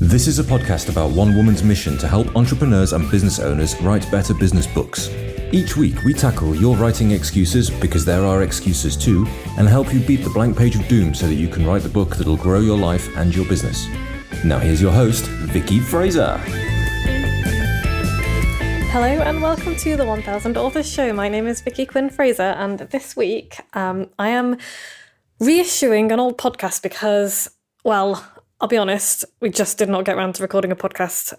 This is a podcast about one woman's mission to help entrepreneurs and business owners write better business books. Each week, we tackle your writing excuses, because there are excuses too, and help you beat the blank page of doom so that you can write the book that'll grow your life and your business. Now here's your host, Vicky Fraser. Hello and welcome to the 1000 Authors Show. My name is Vicky Quinn Fraser, and this week I am reissuing an old podcast because, well, I'll be honest, we just did not get around to recording a podcast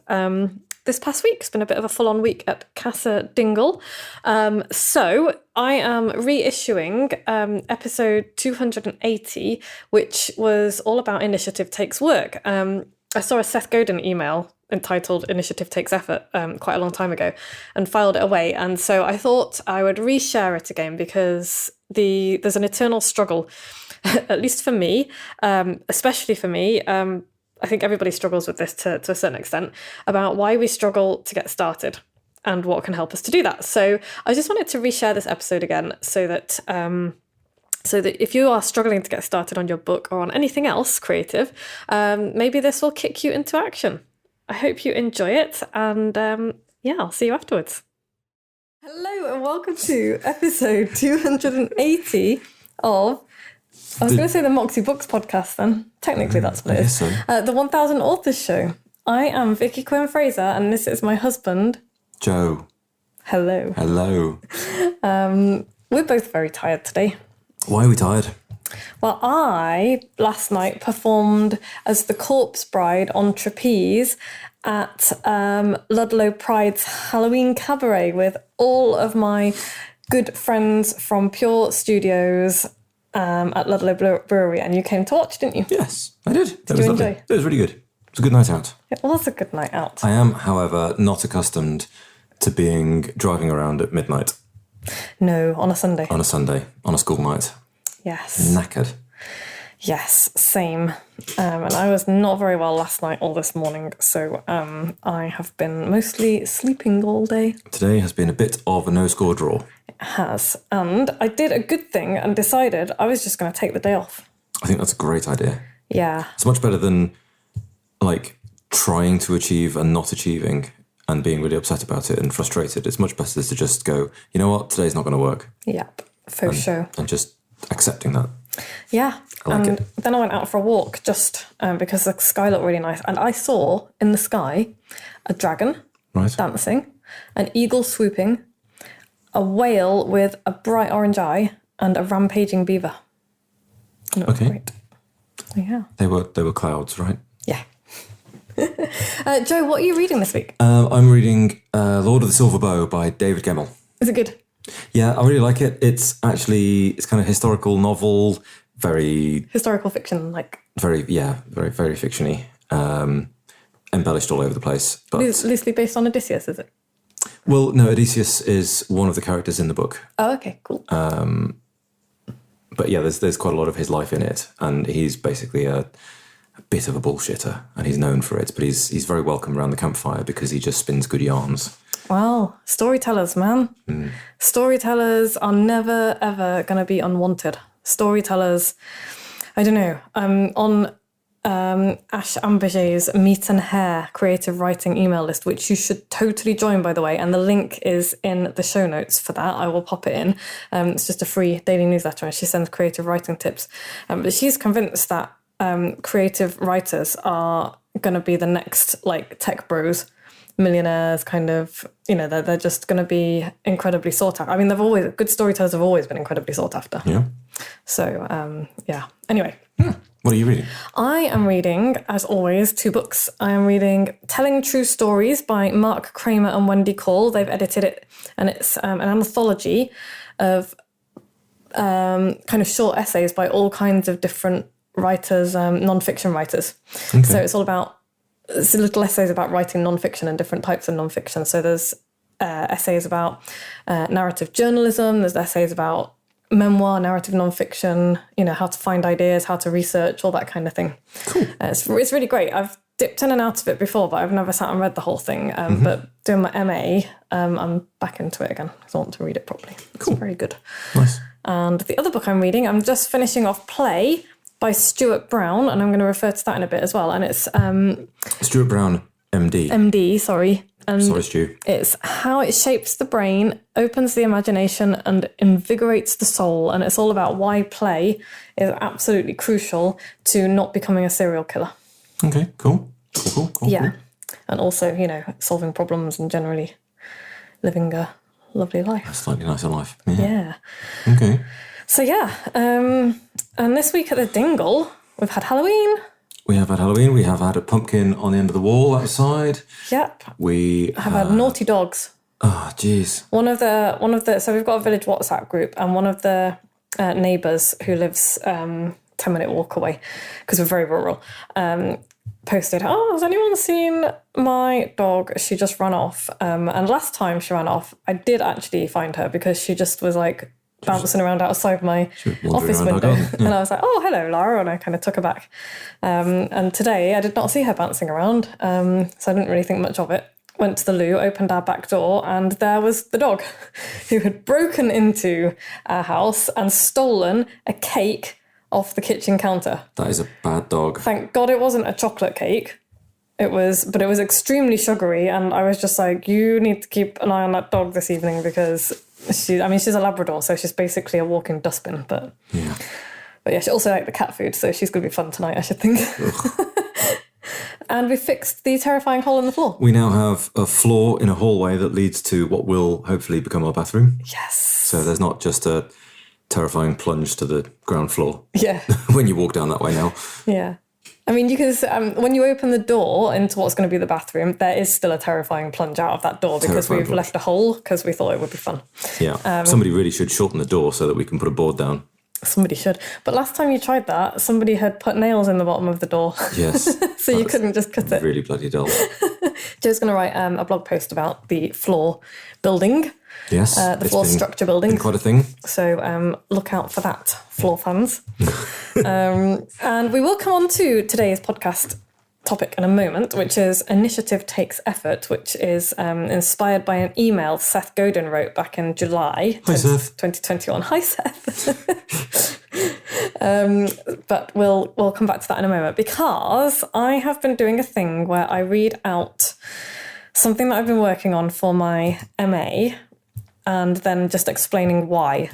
this past week. It's been a bit of a full-on week at Casa Dingle. So I am reissuing episode 280, which was all about Initiative Takes Work. I saw a Seth Godin email entitled Initiative Takes Effort quite a long time ago and filed it away. And so I thought I would reshare it again because there's an eternal struggle, at least for me, especially for me. I think everybody struggles with this to a certain extent, about why we struggle to get started and what can help us to do that. So I just wanted to reshare this episode again so that if you are struggling to get started on your book or on anything else creative, maybe this will kick you into action. I hope you enjoy it, and I'll see you afterwards. Hello and welcome to episode 280 of, I was going to say the Moxie Books podcast then. Technically that's what it is. So. The 1000 Authors Show. I am Vicky Quinn Fraser and this is my husband, Joe. Hello. Hello. We're both very tired today. Why are we tired? Well, I, last night, performed as the Corpse Bride on trapeze at Ludlow Pride's Halloween Cabaret with all of my good friends from Pure Studios at Ludlow Brewery. And you came to watch, didn't you? Yes, I did. Did you enjoy? It was really good. It was a good night out. It was a good night out. I am, however, not accustomed to driving around at midnight. No, on a Sunday. On a Sunday, on a school night. Yes. Knackered. Yes, same. And I was not very well last night or this morning, so I have been mostly sleeping all day. Today has been a bit of a no-score draw. It has. And I did a good thing and decided I was just going to take the day off. I think that's a great idea. Yeah. It's much better than, trying to achieve and not achieving and being really upset about it and frustrated. It's much better to just go, you know what, today's not going to work. Yep, for sure. And just accepting that. Yeah, and then I went out for a walk just because the sky looked really nice. And I saw in the sky a dragon dancing, an eagle swooping, a whale with a bright orange eye, and a rampaging beaver. And it was great. Yeah. They were clouds, right? Yeah. Joe, what are you reading this week? I'm reading Lord of the Silver Bow by David Gemmell. Is it good? Yeah, I really like it. It's kind of historical novel, very... Historical fiction, very fiction-y. Embellished all over the place. But loosely based on Odysseus, is it? Well, no, Odysseus is one of the characters in the book. Oh, okay, cool. But yeah, there's quite a lot of his life in it, and he's basically a bit of a bullshitter, and he's known for it, but he's very welcome around the campfire because he just spins good yarns. Wow, storytellers, man. Storytellers are never, ever going to be unwanted. Storytellers, I don't know, on Ash Amberger's Meat and Hair creative writing email list, which you should totally join, by the way, and the link is in the show notes for that. I will pop it in. It's just a free daily newsletter, and she sends creative writing tips. But she's convinced that creative writers are going to be the next, tech bros, millionaires, kind of, they're just going to be incredibly sought after. I mean, good storytellers have always been incredibly sought after. Yeah. So, Anyway. What are you reading? I am reading, as always, 2 books. I am reading Telling True Stories by Mark Kramer and Wendy Call. They've edited it, and it's an anthology of kind of short essays by all kinds of different writers, non-fiction writers. Okay. So it's little essays about writing non-fiction and different types of non-fiction. So there's essays about narrative journalism, there's essays about memoir, narrative non-fiction, how to find ideas, how to research, all that kind of thing. Cool. It's really great. I've dipped in and out of it before, but I've never sat and read the whole thing. But doing my MA, I'm back into it again because I want to read it properly. It's very good. Nice. And the other book I'm reading, I'm just finishing off Play by Stuart Brown, and I'm going to refer to that in a bit as well. And it's Stuart Brown, MD. MD, sorry. And Sorry, Stu. it's how it shapes the brain, opens the imagination, and invigorates the soul. And it's all about why play is absolutely crucial to not becoming a serial killer. Okay, cool. Yeah. And also, solving problems and generally living a lovely life. A slightly nicer life. Yeah. Okay. So, yeah. And this week at the Dingle, we've had Halloween. We have had Halloween. We have had a pumpkin on the end of the wall outside. Yep. We have had naughty dogs. Oh, jeez. One of the so we've got a village WhatsApp group, and one of the neighbours who lives 10-minute walk away, because we're very rural, posted, "Oh, has anyone seen my dog? She just ran off." And last time she ran off, I did actually find her because she just was like bouncing around outside my office window. And I was like, "Oh, hello, Lara," and I kind of took her back. And today I did not see her bouncing around, so I didn't really think much of it. Went to the loo, opened our back door, and there was the dog who had broken into our house and stolen a cake off the kitchen counter. That is a bad dog. Thank God it wasn't a chocolate cake. But it was extremely sugary, and I was just like, you need to keep an eye on that dog this evening, because she's a Labrador, so she's basically a walking dustbin. But yeah, she also liked the cat food, so she's going to be fun tonight, I should think. And we fixed the terrifying hole in the floor. We now have a floor in a hallway that leads to what will hopefully become our bathroom. Yes. So there's not just a terrifying plunge to the ground floor. Yeah. When you walk down that way now. Yeah. I mean, you can when you open the door into what's going to be the bathroom, there is still a terrifying plunge out of that door, because we've left a hole because we thought it would be fun. Yeah. Somebody really should shorten the door so that we can put a board down. Somebody should. But last time you tried that, somebody had put nails in the bottom of the door. Yes. So you couldn't just cut it. Really bloody dull. Joe's going to write a blog post about the floor building. Yes. The floor structure building. Been quite a thing. So look out for that, floor fans. And we will come on to today's podcast topic in a moment, which is Initiative Takes Effort, which is inspired by an email Seth Godin wrote back in July 2021. Hi, Seth. But we'll come back to that in a moment, because I have been doing a thing where I read out something that I've been working on for my MA, and then just explaining why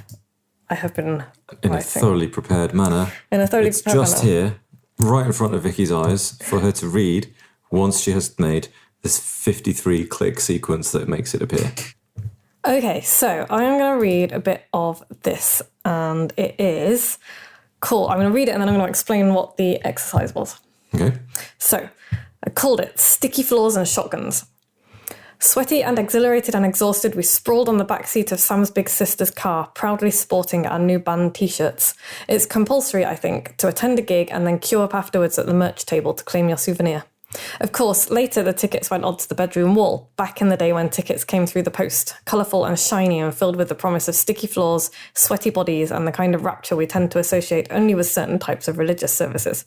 I have been in writing. A thoroughly prepared manner. It's just here, right in front of Vicky's eyes, for her to read once she has made this 53-click sequence that makes it appear. Okay, so I am going to read a bit of this, and it is cool. I'm going to read it, and then I'm going to explain what the exercise was. Okay. So I called it Sticky Floors and Shotguns. Sweaty and exhilarated and exhausted, we sprawled on the back seat of Sam's big sister's car, proudly sporting our new band T-shirts. It's compulsory, I think, to attend a gig and then queue up afterwards at the merch table to claim your souvenir. Of course, later the tickets went onto the bedroom wall, back in the day when tickets came through the post, colourful and shiny and filled with the promise of sticky floors, sweaty bodies, and the kind of rapture we tend to associate only with certain types of religious services.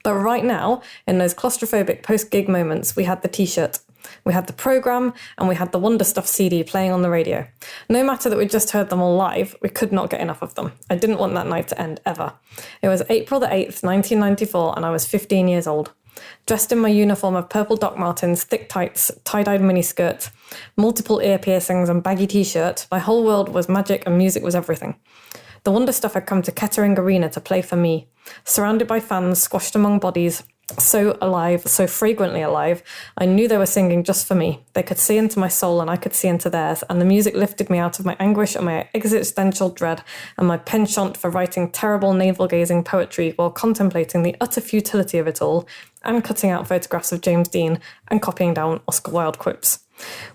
But right now, in those claustrophobic post-gig moments, we had the T-shirt. We had the programme, and we had the Wonder Stuff CD playing on the radio. No matter that we just heard them all live, we could not get enough of them. I didn't want that night to end ever. It was April the 8th, 1994, and I was 15 years old. Dressed in my uniform of purple Doc Martens, thick tights, tie-dyed miniskirt, multiple ear piercings and baggy T-shirt, my whole world was magic and music was everything. The Wonder Stuff had come to Kettering Arena to play for me. Surrounded by fans, squashed among bodies, so alive, so fragrantly alive, I knew they were singing just for me. They could see into my soul and I could see into theirs, and the music lifted me out of my anguish and my existential dread and my penchant for writing terrible navel-gazing poetry while contemplating the utter futility of it all and cutting out photographs of James Dean and copying down Oscar Wilde quotes.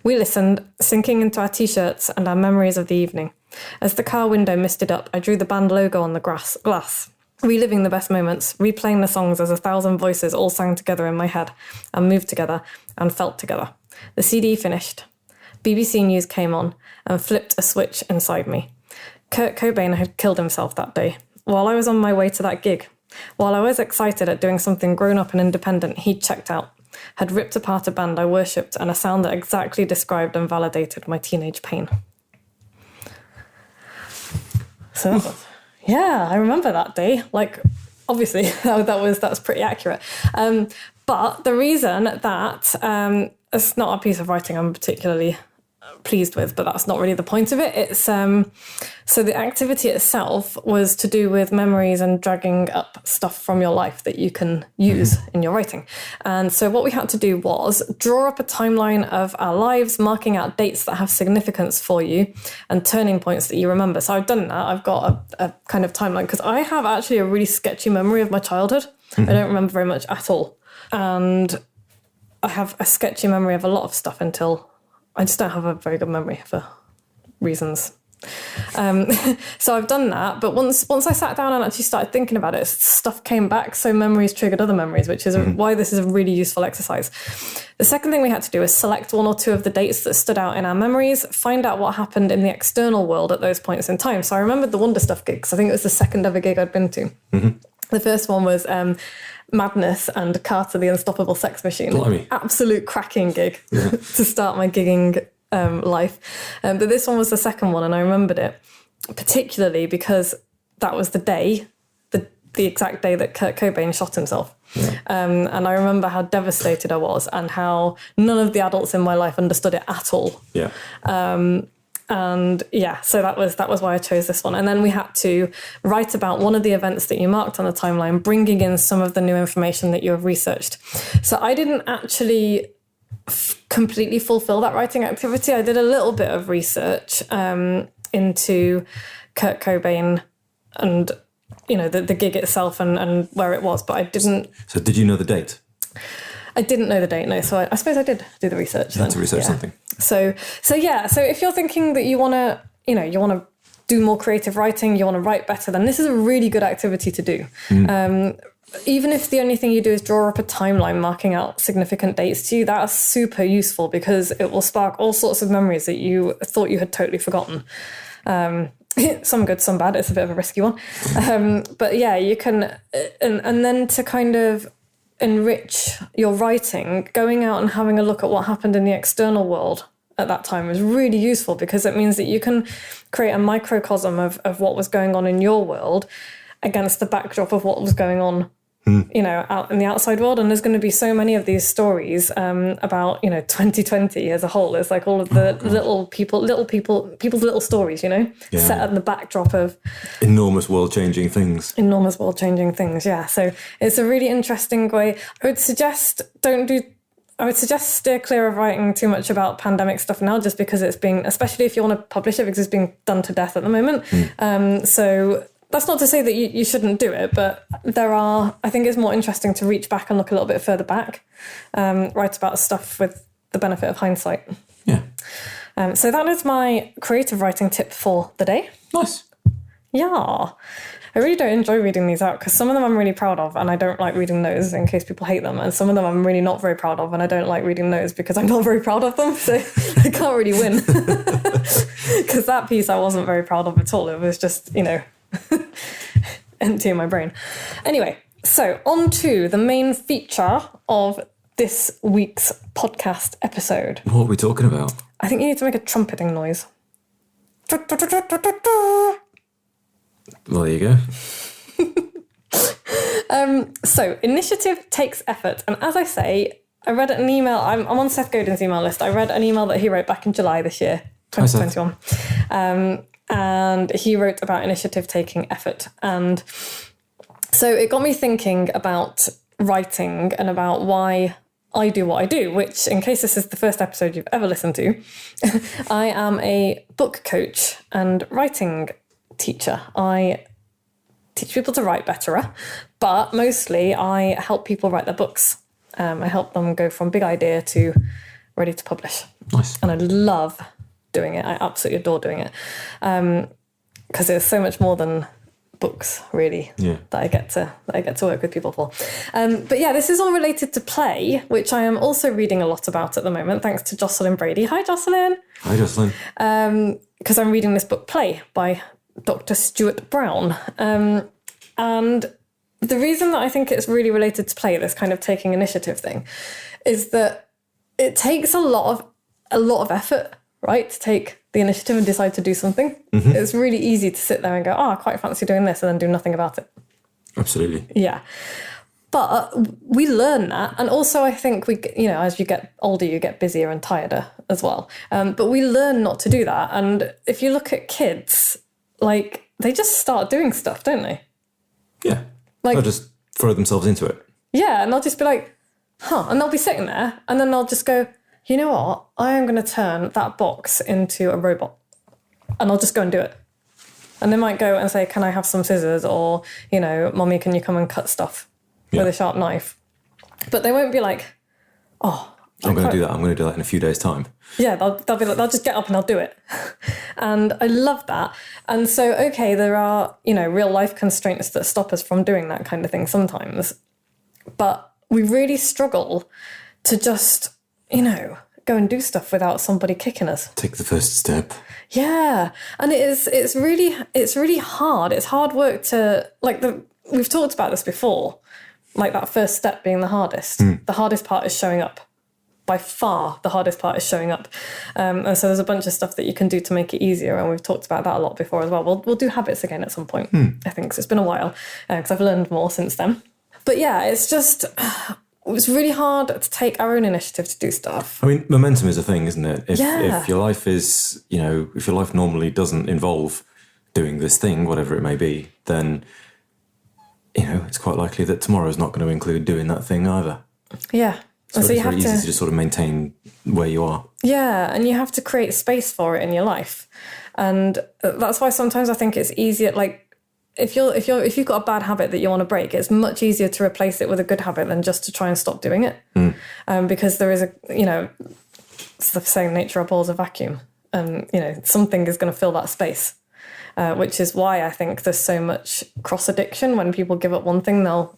We listened, sinking into our T-shirts and our memories of the evening. As the car window misted up, I drew the band logo on the glass. Reliving the best moments, replaying the songs as 1,000 voices all sang together in my head and moved together and felt together. The CD finished. BBC News came on and flipped a switch inside me. Kurt Cobain had killed himself that day. While I was on my way to that gig, while I was excited at doing something grown-up and independent, he'd checked out, had ripped apart a band I worshipped and a sound that exactly described and validated my teenage pain. So that was... Yeah, I remember that day, like obviously that's pretty accurate. But the reason that it's not a piece of writing I'm particularly pleased with, but that's not really the point of it. It's so the activity itself was to do with memories and dragging up stuff from your life that you can use in your writing. And so what we had to do was draw up a timeline of our lives, marking out dates that have significance for you and turning points that you remember. So I've done that. I've got a kind of timeline because I have actually a really sketchy memory of my childhood. I don't remember very much at all. And I have a sketchy memory of a lot of stuff until I just don't have a very good memory for reasons. So I've done that, but once I sat down and actually started thinking about it, stuff came back, so memories triggered other memories, which is why this is a really useful exercise. The second thing we had to do is select one or two of the dates that stood out in our memories, find out what happened in the external world at those points in time. So I remembered the Wonder Stuff gig, because I think it was the second ever gig I'd been to. The first one was Madness and Carter the Unstoppable Sex Machine. Blimey. Absolute cracking gig to start my gigging life. But this one was the second one, and I remembered it particularly because that was the day, the exact day that Kurt Cobain shot himself. And I remember how devastated I was and how none of the adults in my life understood it at all. And so that was why I chose this one. And then we had to write about one of the events that you marked on the timeline, bringing in some of the new information that you have researched. So I didn't actually completely fulfill that writing activity. I did a little bit of research into Kurt Cobain and, the gig itself and where it was, but I didn't... So did you know the date? I didn't know the date, no. So I suppose I did do the research. You had to research something. So if you're thinking that you want to do more creative writing, you want to write better, then this is a really good activity to do. Even if the only thing you do is draw up a timeline marking out significant dates to you, that's super useful because it will spark all sorts of memories that you thought you had totally forgotten. Some good, some bad. It's a bit of a risky one. But yeah, you can... And then to kind of enrich your writing, going out and having a look at what happened in the external world at that time is really useful because it means that you can create a microcosm of what was going on in your world against the backdrop of what was going on out in the outside world. And there's going to be so many of these stories about 2020 as a whole. It's like all of the people's little stories, set at the backdrop of enormous world-changing things. Yeah. So it's a really interesting way. I would suggest steer clear of writing too much about pandemic stuff now, just because it's being, especially if you want to publish it, because it's being done to death at the moment. So that's not to say that you shouldn't do it, but I think it's more interesting to reach back and look a little bit further back, write about stuff with the benefit of hindsight. Yeah. So that is my creative writing tip for the day. Nice. Yeah. I really don't enjoy reading these out because some of them I'm really proud of and I don't like reading those in case people hate them. And some of them I'm really not very proud of and I don't like reading those because I'm not very proud of them. So I can't really win. Because that piece I wasn't very proud of at all. It was just, empty in my brain. Anyway, so on to the main feature of this week's podcast episode. What are we talking about? I think you need to make a trumpeting noise. Well, there you go. So, initiative takes effort. And as I say, I read an email. I'm on Seth Godin's email list. I read an email that he wrote back in July this year, 2021. And he wrote about initiative taking effort. And so it got me thinking about writing and about why I do what I do, which, in case this is the first episode you've ever listened to, I am a book coach and writing teacher. I teach people to write better, but mostly I help people write their books. I help them go from big idea to ready to publish. Nice. And I love doing it. I absolutely adore doing it because it's so much more than books, really, that I get to work with people for. But yeah, this is all related to play, which I am also reading a lot about at the moment, thanks to Jocelyn Brady. Hi, Jocelyn. Hi, Jocelyn. Because I'm reading this book, Play, by Dr. Stuart Brown. And the reason that I think it's really related to play, this kind of taking initiative thing, is that it takes a lot of effort, right, to take the initiative and decide to do something. It's really easy to sit there and go, I quite fancy doing this, and then do nothing about it. Absolutely. Yeah. But we learn that. And also I think as you get older, you get busier and tireder as well. But we learn not to do that. And if you look at kids, like, they just start doing stuff, don't they? Yeah. Like, They'll just throw themselves into it. Yeah, and they'll just be like, and they'll be sitting there, and then they'll just go, you know what? I am going to turn that box into a robot. And I'll just go and do it. And they might go and say, can I have some scissors? Or, Mommy, can you come and cut stuff with a sharp knife? But they won't be like, I'm going to do that. I'm going to do that in a few days' time. Yeah, they'll be like, they'll just get up and they'll do it. And I love that. And so, okay, there are, real life constraints that stop us from doing that kind of thing sometimes. But we really struggle to just, go and do stuff without somebody kicking us. Take the first step. Yeah. And it's really hard. It's hard work to, we've talked about this before, like that first step being the hardest. The hardest part is showing up. By far, the hardest part is showing up. And so there's a bunch of stuff that you can do to make it easier. And we've talked about that a lot before as well. We'll do habits again at some point, I think. So it's been a while because I've learned more since then. But yeah, it's really hard to take our own initiative to do stuff. I mean, momentum is a thing, isn't it? Yeah. If your life is, if your life normally doesn't involve doing this thing, whatever it may be, then, it's quite likely that tomorrow's not going to include doing that thing either. Yeah. So it's very easy to just sort of maintain where you are. Yeah, and you have to create space for it in your life. And that's why sometimes I think it's easier, like, if you've got a bad habit that you want to break, it's much easier to replace it with a good habit than just to try and stop doing it. Because there is it's the saying, nature abhors a vacuum. And, something is going to fill that space, which is why I think there's so much cross addiction. When people give up one thing, they'll,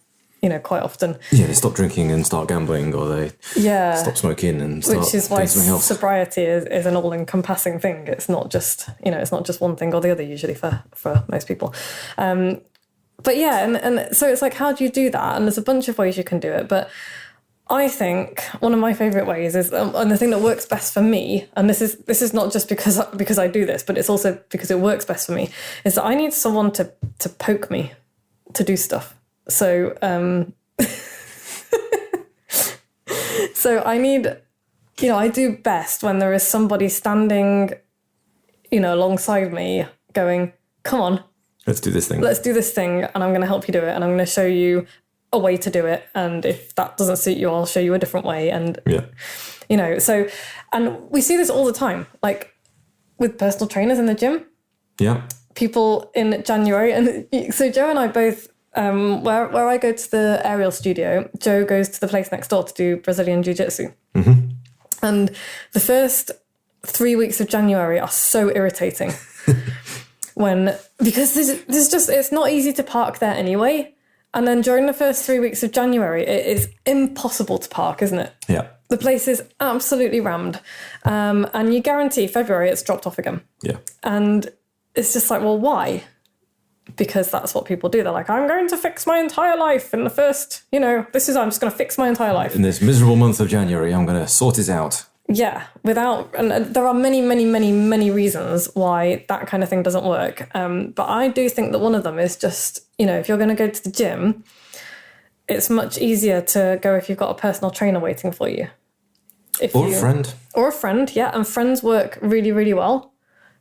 quite often. Yeah, they stop drinking and start gambling, or they stop smoking and start which is why doing something else. Sobriety is an all-encompassing thing. It's not just, it's not just one thing or the other usually for most people. But yeah, and so it's like, how do you do that? And there's a bunch of ways you can do it. But I think one of my favourite ways is, and the thing that works best for me, and this is not just because I do this, but it's also because it works best for me, is that I need someone to poke me to do stuff. So, so I need, I do best when there is somebody standing, alongside me going, come on. Let's do this thing. Let's do this thing, and I'm going to help you do it, and I'm going to show you a way to do it. And if that doesn't suit you, I'll show you a different way. And, so, and we see this all the time, like with personal trainers in the gym. Yeah. People in January. And so Joe and I both, where I go to the aerial studio, Joe goes to the place next door to do Brazilian Jiu-Jitsu. Mm-hmm. And the first 3 weeks of January are so irritating because there's just, it's not easy to park there anyway. And then during the first 3 weeks of January, it is impossible to park, isn't it? Yeah. The place is absolutely rammed. And you guarantee February it's dropped off again. Yeah. And it's just like, well, why? Because that's what people do. They're like, I'm going to fix my entire life in the first, I'm just going to fix my entire life. In this miserable month of January, I'm going to sort it out. Yeah, and there are many, many, many, many reasons why that kind of thing doesn't work. But I do think that one of them is just, if you're going to go to the gym, it's much easier to go if you've got a personal trainer waiting for you. A friend. Or a friend, yeah. And friends work really, really well.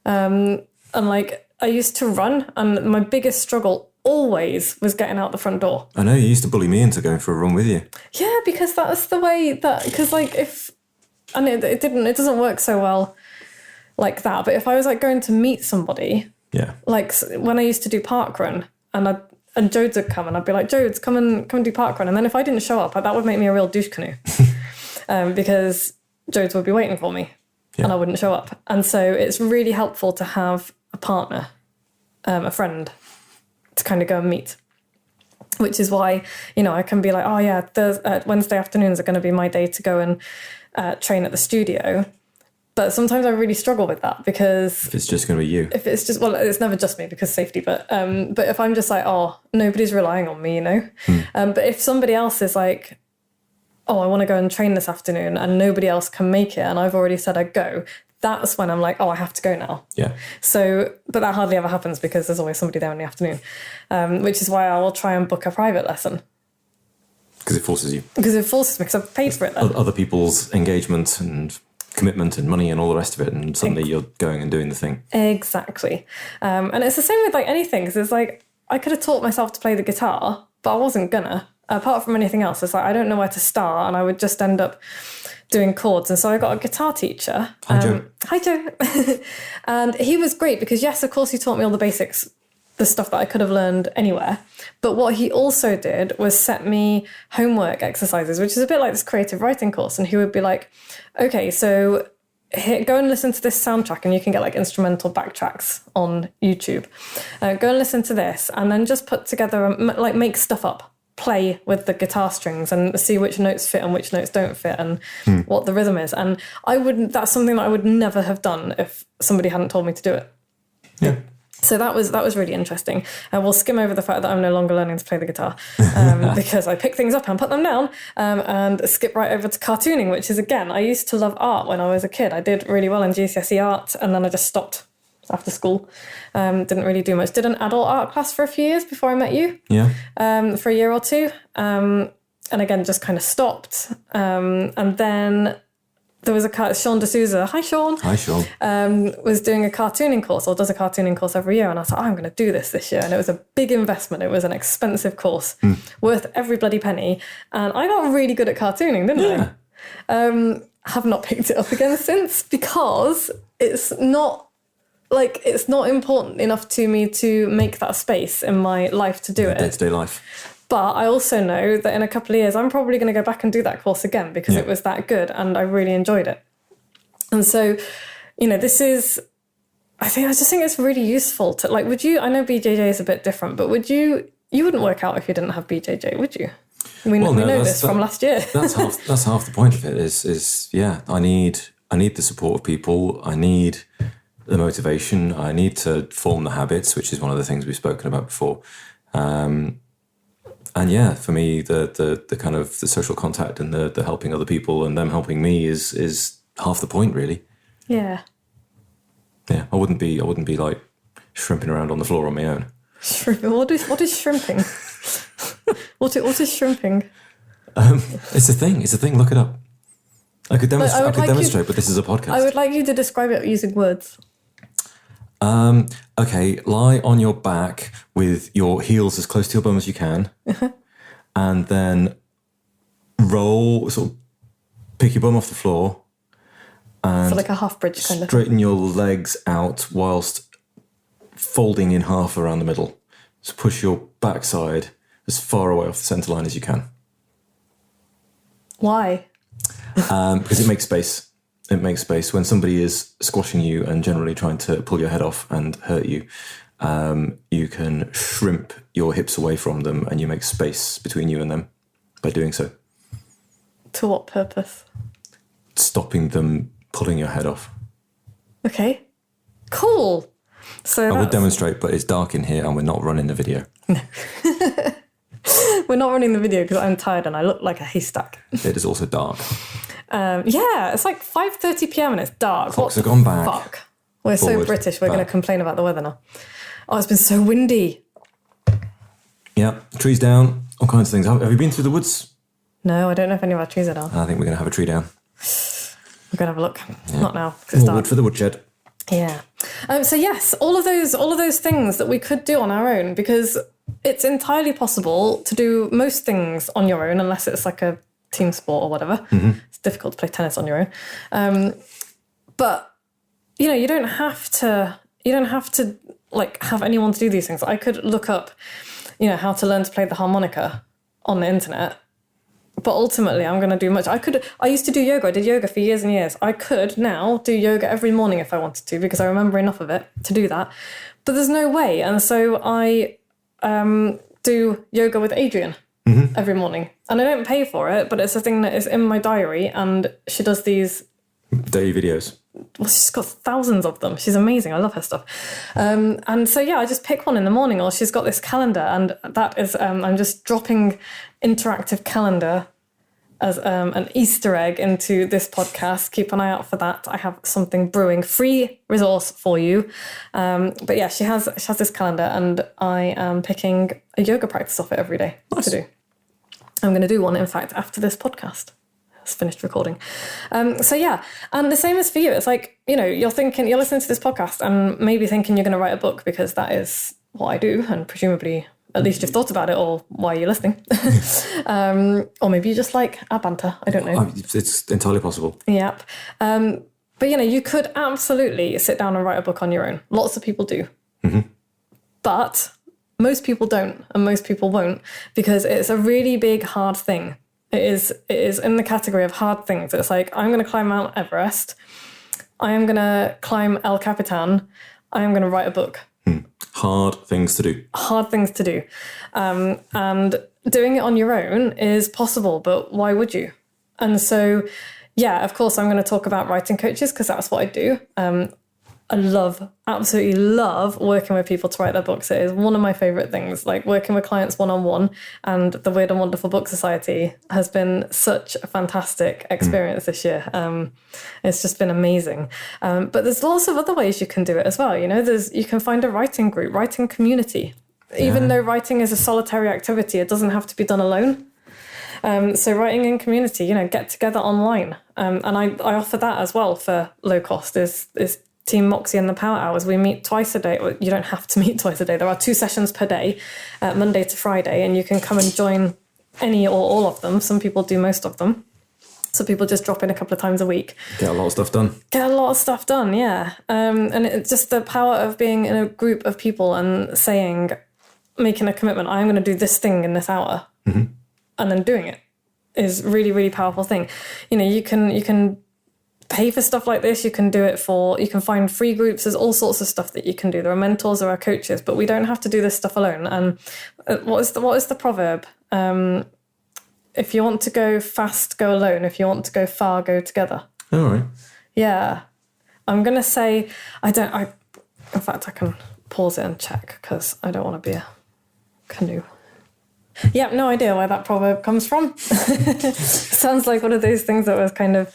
And like, I used to run, and my biggest struggle always was getting out the front door. I know, you used to bully me into going for a run with you. Yeah, because that's the way because like it doesn't work so well like that. But if I was like going to meet somebody, yeah, like when I used to do parkrun, and Jodes would come, and I'd be like, Jodes, come and do parkrun. And then if I didn't show up, that would make me a real douche canoe, because Jodes would be waiting for me, and I wouldn't show up. And so it's really helpful to have a partner, a friend, to kind of go and meet. Which is why, I can be like, oh yeah, Wednesday afternoons are going to be my day to go and train at the studio. But sometimes I really struggle with that, because if it's just going to be you. If it's just, well, it's never just me because safety, but if I'm just like, oh, nobody's relying on me, but if somebody else is like, oh, I want to go and train this afternoon, and nobody else can make it, and I've already said I'd go, that's when I'm like, oh, I have to go now. Yeah. So, but that hardly ever happens because there's always somebody there in the afternoon, which is why I will try and book a private lesson. Because it forces you. Because it forces me, because I've paid for it then. Other people's engagement and commitment and money and all the rest of it, and suddenly you're going and doing the thing. Exactly. And it's the same with like anything, because it's like, I could have taught myself to play the guitar, but I wasn't gonna. Apart from anything else, it's like, I don't know where to start, and I would just end up doing chords. And so I got a guitar teacher. Hi, Joe. Hi, Joe. And he was great because, yes, of course, he taught me all the basics, the stuff that I could have learned anywhere. But what he also did was set me homework exercises, which is a bit like this creative writing course. And he would be like, okay, so here, go and listen to this soundtrack, and you can get like instrumental backtracks on YouTube. Go and listen to this, and then just put together, like make stuff up. Play with the guitar strings and see which notes fit and which notes don't fit and what the rhythm is. And that's something that I would never have done if somebody hadn't told me to do it. Yeah. So that was really interesting. And we'll skim over the fact that I'm no longer learning to play the guitar because I pick things up and put them down and skip right over to cartooning, which is, again, I used to love art when I was a kid. I did really well in GCSE art, and then I just stopped after school. Didn't really do much. Did an adult art class for a few years before I met you. Yeah. For a year or two. And again, just kind of stopped. And then there was Sean D'Souza. Hi, Sean. Hi, Sean. Was doing a cartooning course, or does a cartooning course every year. And I was like, I'm going to do this year. And it was a big investment. It was an expensive course, worth every bloody penny. And I got really good at cartooning, didn't I? Have not picked it up again since, because it's not important enough to me to make that space in my life to do it. Day-to-day life. But I also know that in a couple of years, I'm probably going to go back and do that course again because it was that good and I really enjoyed it. And so, I just think it's really useful to, like, I know BJJ is a bit different, but you wouldn't work out if you didn't have BJJ, would you? We know this from last year. That's half the point of it is I need the support of people. I need the motivation. I need to form the habits, which is one of the things we've spoken about before. And for me, the kind of the social contact and the helping other people and them helping me is half the point, really. Yeah. Yeah, I wouldn't be like shrimping around on the floor on my own. What is shrimping? What is shrimping? It's a thing. Look it up. I could demonstrate, but this is a podcast. I would like you to describe it using words. Okay, lie on your back with your heels as close to your bum as you can, and then roll, sort of pick your bum off the floor, and so like a half bridge kind of. Straighten your legs out whilst folding in half around the middle. So push your backside as far away off the centre line as you can. Why? Because it makes space. It makes space. When somebody is squashing you and generally trying to pull your head off and hurt you, you can shrimp your hips away from them and you make space between you and them by doing so. To what purpose? Stopping them pulling your head off. Okay. Cool. So I would demonstrate, but it's dark in here and we're not running the video. No. We're not running the video because I'm tired and I look like a haystack. It is also dark. It's like 5:30 p.m. and it's dark. Clocks have gone back. Fuck. We're so British, we're going to complain about the weather now. Oh, it's been so windy. Yeah, trees down, all kinds of things. Have you been through the woods? No, I don't know if any of our trees are down. I think we're going to have a tree down. We're going to have a look. Yeah. Not now, because it's dark. Wood for the woodshed. Yeah. So yes, all of those things that we could do on our own, because it's entirely possible to do most things on your own, unless it's like a team sport or whatever. Mm-hmm. It's difficult to play tennis on your own. But you don't have to like have anyone to do these things. I could look up, how to learn to play the harmonica on the internet. But ultimately, I'm going to do much. I used to do yoga. I did yoga for years and years. I could now do yoga every morning if I wanted to, because I remember enough of it to do that. But there's no way. And so I do yoga with Adrian every morning. And I don't pay for it, but it's a thing that is in my diary. And she does these daily videos. Well, she's got thousands of them. She's amazing. I love her stuff. And so, I just pick one in the morning, or she's got this calendar, and that is, I'm just dropping interactive calendar as an Easter egg into this podcast. Keep an eye out for that. I have something brewing, free resource for you. But yeah, she has this calendar, and I am picking a yoga practice off it every day to do. I'm going to do one, in fact, after this podcast has finished recording. So yeah, and the same is for you. It's like, you're listening to this podcast and maybe thinking you're going to write a book, because that is what I do, and presumably at least you've thought about it, or why are you listening? Or maybe you just like our banter. I don't know. It's entirely possible. Yep. But you could absolutely sit down and write a book on your own. Lots of people do. Mm-hmm. But most people don't, and most people won't, because it's a really big, hard thing. It is in the category of hard things. It's like, I'm going to climb Mount Everest. I am going to climb El Capitan. I am going to write a book. Hard things to do. Hard things to do. And doing it on your own is possible, but why would you? And so, yeah, of course, I'm going to talk about writing coaches, because that's what I do. I absolutely love working with people to write their books. It is one of my favourite things, like working with clients one-on-one, and the Weird and Wonderful Book Society has been such a fantastic experience this year. It's just been amazing. But there's lots of other ways you can do it as well. You can find a writing group, writing community. Yeah. Even though writing is a solitary activity, it doesn't have to be done alone. So writing in community, get together online. And I offer that as well for low cost, is Team Moxie and the Power Hours. We meet twice a day. Well, you don't have to meet twice a day. There are 2 sessions per day, Monday to Friday, and you can come and join any or all of them. Some people do most of them. So people just drop in a couple of times a week. Get a lot of stuff done. Yeah. And it's just the power of being in a group of people and making a commitment, I'm going to do this thing in this hour, mm-hmm. and then doing it is really, really powerful thing. You can pay for stuff like this. You can find free groups. There's all sorts of stuff that you can do. There are mentors, there are coaches, but we don't have to do this stuff alone. And what is the proverb? If you want to go fast, go alone. If you want to go far, go together. All right. Yeah. I'm going to say, in fact, I can pause it and check, because I don't want to be a canoe. Yeah, no idea where that proverb comes from. Sounds like one of those things that was kind of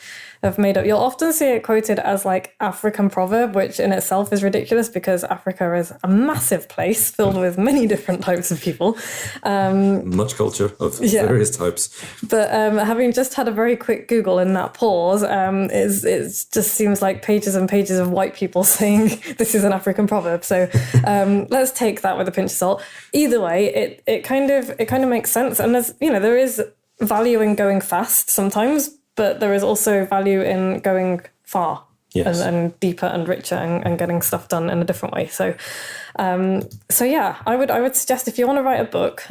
made up. You'll often see it quoted as like African proverb, which in itself is ridiculous, because Africa is a massive place filled with many different types of people. Much culture of various types. But having just had a very quick Google in that pause, it just seems like pages and pages of white people saying this is an African proverb. So let's take that with a pinch of salt. Either way, it kind of makes sense. And there is value in going fast sometimes, but there is also value in going far. Yes. and deeper and richer and getting stuff done in a different way. So yeah, I would suggest, if you want to write a book,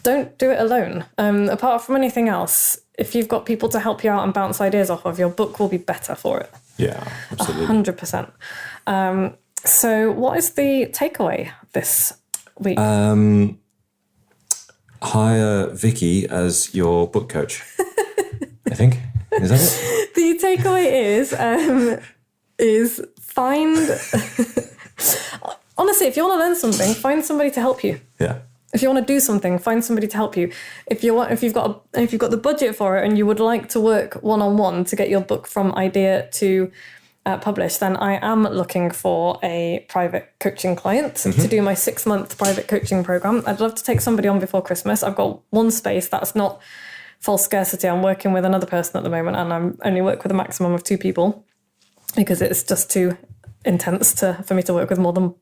don't do it alone. Apart from anything else, if you've got people to help you out and bounce ideas off of, your book will be better for it. Yeah, absolutely. 100%. So what is the takeaway this week? Hire Vicky as your book coach. I think. Is that it? The takeaway is find... Honestly, if you want to learn something, find somebody to help you. Yeah. If you want to do something, find somebody to help you. If you've got the budget for it and you would like to work one-on-one to get your book from idea to published, then I am looking for a private coaching client to do my 6-month private coaching program. I'd love to take somebody on before Christmas. I've got one space that's not false scarcity. I'm working with another person at the moment, and I'm only work with a maximum of 2 people because it's just too intense for me to work with more than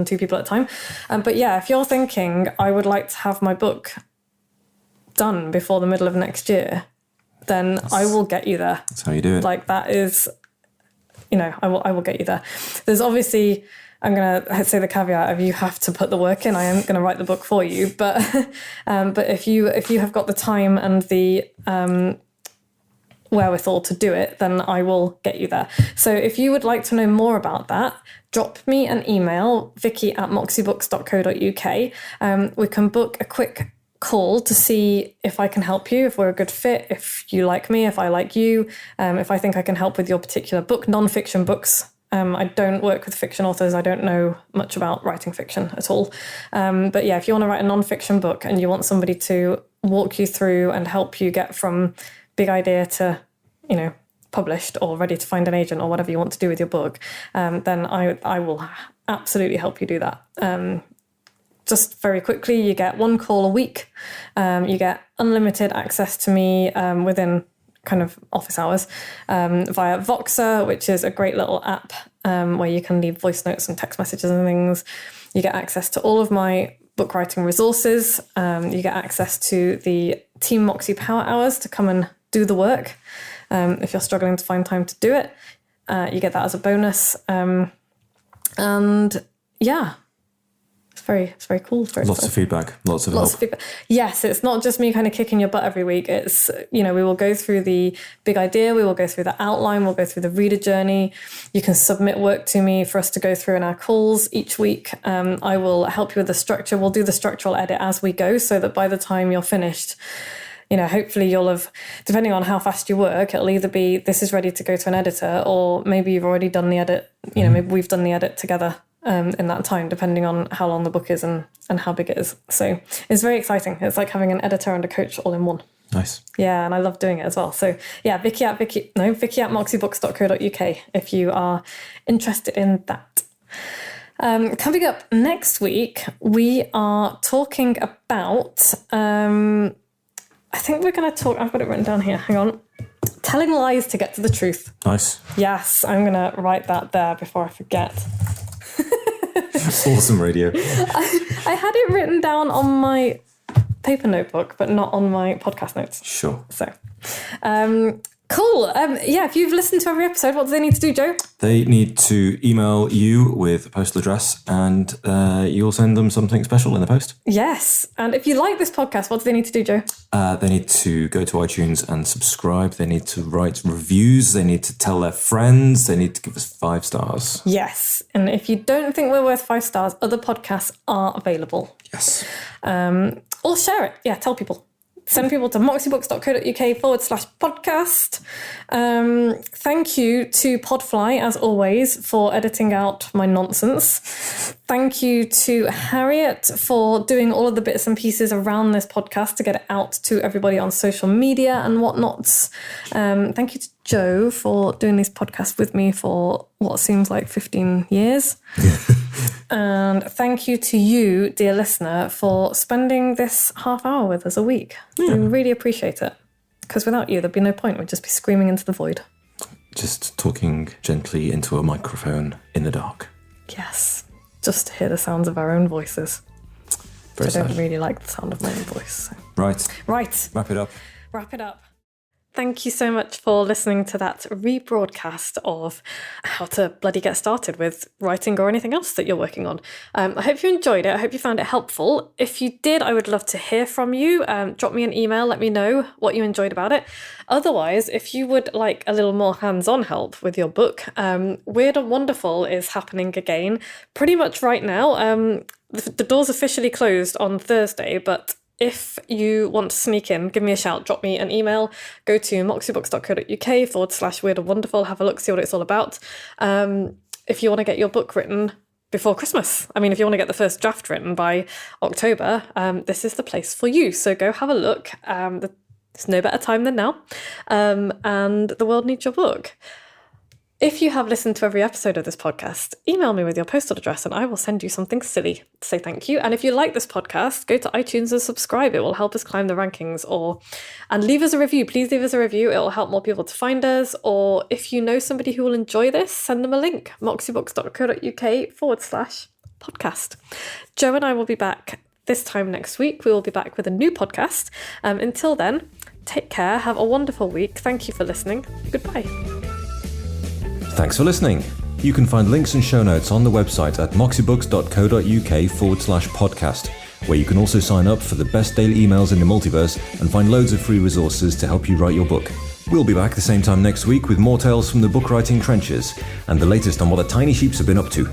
2 people at a time. But yeah, if you're thinking I would like to have my book done before the middle of next year, then I will get you there. That's how you do it. Like, that is, I will get you there. There's obviously, I'm going to say the caveat of, you have to put the work in. I am going to write the book for you, but if you have got the time and the wherewithal to do it, then I will get you there. So if you would like to know more about that, drop me an email, vicky@moxiebooks.co.uk. We can book a quick call to see if I can help you, if we're a good fit, if you like me, if I like you, if I think I can help with your particular book. Non-fiction books. I don't work with fiction authors. I don't know much about writing fiction at all. But yeah, if you want to write a non-fiction book and you want somebody to walk you through and help you get from big idea to, published or ready to find an agent or whatever you want to do with your book, then I will absolutely help you do that. Just very quickly, you get one call a week. You get unlimited access to me within kind of office hours via Voxer, which is a great little app where you can leave voice notes and text messages and things. You get access to all of my book writing resources. You get access to the Team Moxie Power Hours to come and do the work. If you're struggling to find time to do it, you get that as a bonus. And yeah, it's very cool. It's very Lots of feedback, lots of help. Feedback. Yes, it's not just me kind of kicking your butt every week. It's, we will go through the big idea, we will go through the outline, we'll go through the reader journey. You can submit work to me for us to go through in our calls each week. I will help you with the structure. We'll do the structural edit as we go so that by the time you're finished, hopefully you'll have, depending on how fast you work, it'll either be this is ready to go to an editor, or maybe you've already done the edit, maybe we've done the edit together in that time, depending on how long the book is and how big it is. So it's very exciting. It's like having an editor and a coach all in one. Nice. Yeah, and I love doing it as well. So yeah, Vicky at moxiebooks.co.uk if you are interested in that. Coming up next week, we are talking about... I think we're going to talk... I've got it written down here. Hang on. Telling lies to get to the truth. Nice. Yes, I'm going to write that there before I forget. Awesome radio. I had it written down on my paper notebook, but not on my podcast notes. Sure. So, cool. If you've listened to every episode, what do they need to do, Joe? They need to email you with a postal address, and you'll send them something special in the post. Yes. And if you like this podcast, what do they need to do, Joe? They need to go to iTunes and subscribe. They need to write reviews. They need to tell their friends. They need to give us 5 stars. Yes. And if you don't think we're worth 5 stars, other podcasts are available. Yes. Or share it. Yeah, tell people. Send people to moxiebooks.co.uk/podcast. Thank you to Podfly, as always, for editing out my nonsense. Thank you to Harriet for doing all of the bits and pieces around this podcast to get it out to everybody on social media and whatnots. Thank you to Joe for doing these podcasts with me for what seems like 15 years. And thank you to you, dear listener, for spending this half hour with us a week. Yeah. We really appreciate it. Because without you, there'd be no point. We'd just be screaming into the void. Just talking gently into a microphone in the dark. Yes. Just to hear the sounds of our own voices. Very sad. I don't really like the sound of my own voice. So. Right. Wrap it up. Thank you so much for listening to that rebroadcast of how to bloody get started with writing or anything else that you're working on. I hope you enjoyed it. I hope you found it helpful. If you did, I would love to hear from you. Drop me an email. Let me know what you enjoyed about it. Otherwise, if you would like a little more hands-on help with your book, Weird and Wonderful is happening again pretty much right now. The door's officially closed on Thursday, but if you want to sneak in, give me a shout, drop me an email, go to moxiebooks.co.uk/weird and wonderful, have a look, see what it's all about. If you want to get your book written before Christmas, if you want to get the first draft written by October, this is the place for you. So go have a look. There's no better time than now. And the world needs your book. If you have listened to every episode of this podcast, email me with your postal address and I will send you something silly to say thank you. And if you like this podcast, go to iTunes and subscribe. It will help us climb the rankings. And leave us a review. Please leave us a review. It will help more people to find us. Or if you know somebody who will enjoy this, send them a link. moxiebooks.co.uk/podcast. Joe and I will be back this time next week. We will be back with a new podcast. Until then, take care. Have a wonderful week. Thank you for listening. Goodbye. Thanks for listening. You can find links and show notes on the website at moxiebooks.co.uk/podcast, where you can also sign up for the best daily emails in the multiverse and find loads of free resources to help you write your book. We'll be back the same time next week with more tales from the book writing trenches and the latest on what the tiny sheeps have been up to.